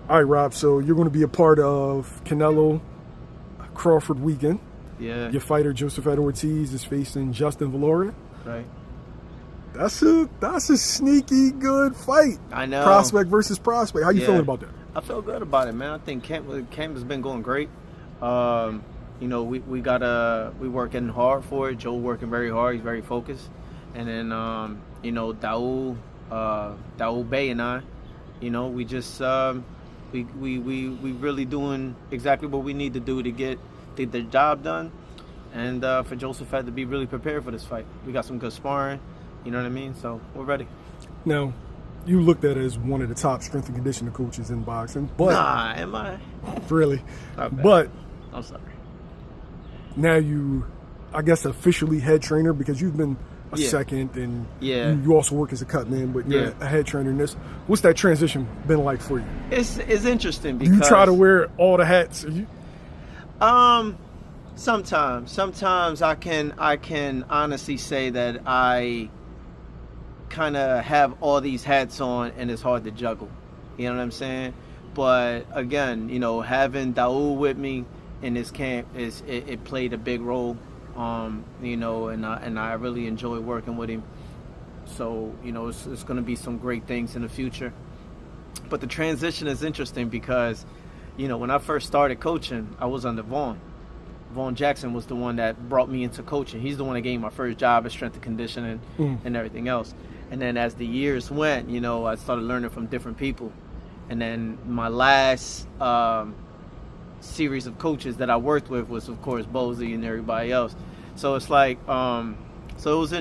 All right, Rob. So you're going to be a part of Canelo Crawford weekend. Yeah. Your fighter Joshafat Ortiz is facing Justin Viloria. Right. That's a sneaky good fight. I know. Prospect versus prospect. How you feeling about that? I feel good about it, man. I think camp has been going great. We working hard for it. Joe working very hard. He's very focused. And then Daoud Bey and I, we just we really doing exactly what we need to do to get the job done, and for Joshafat to be really prepared for this fight. We got some good sparring. You know what I mean? So we're ready. Now, you looked at as one of the top strength and conditioning coaches in boxing, but nah, am I? Really? Okay. But I'm sorry. Now you, I guess, officially head trainer because you've been a second, and you also work as a cut man, but you're a head trainer in this. What's that transition been like for you? It's interesting because you try to wear all the hats. Sometimes I can honestly say that I kind of have all these hats on, and it's hard to juggle. You know what I'm saying? But again, having Daoud with me in this camp it played a big role. And I really enjoy working with him. So it's going to be some great things in the future. But the transition is interesting because when I first started coaching, I was under Vaughn. Vaughn Jackson was the one that brought me into coaching. He's the one that gave me my first job at strength and conditioning and everything else. And then as the years went, I started learning from different people. And then my last series of coaches that I worked with was, of course, Bozy and everybody else. So it's like, so it was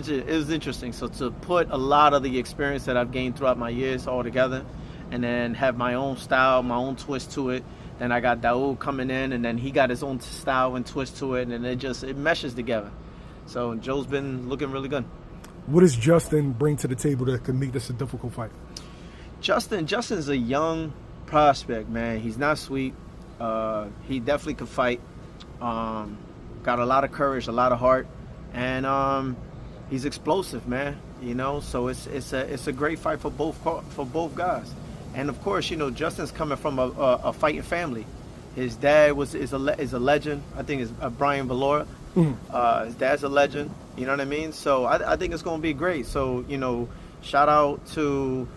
interesting. So to put a lot of the experience that I've gained throughout my years all together, and then have my own style, my own twist to it. Then I got Daoud coming in, and then he got his own style and twist to it, and it meshes together. So Joe's been looking really good. What does Justin bring to the table that could make this a difficult fight? Justin's a young prospect, man. He's not sweet. He definitely could fight. Got a lot of courage, a lot of heart, and he's explosive, man. So it's a great fight for both guys. And of course, Justin's coming from a fighting family. His dad is a legend. I think it's Brian Viloria. His dad's a legend. You know what I mean? So I think it's going to be great. So shout out to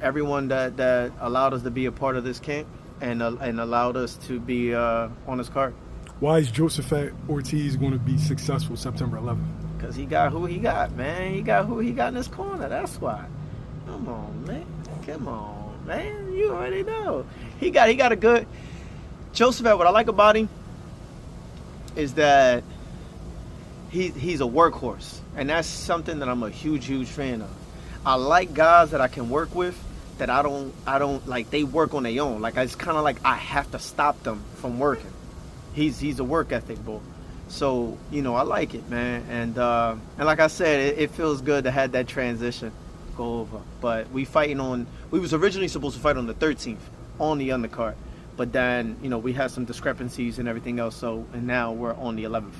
everyone that allowed us to be a part of this camp and allowed us to be on this card. Why is Joshafat Ortiz going to be successful September 11th? Because he got who he got, man. He got who he got in his corner. That's why. Come on, man. Come on, man. You already know. He got a good Joshafat. What I like about him is that he's a workhorse, and that's something that I'm a huge fan of. I like guys that I can work with that I don't like. They work on their own. Like it's kind of like I have to stop them from working. He's a work ethic boy. So I like it, man. And like I said, it feels good to have that transition go over. But we was originally supposed to fight on the 13th on the undercard, but then we had some discrepancies and everything else. And now we're on the 11th.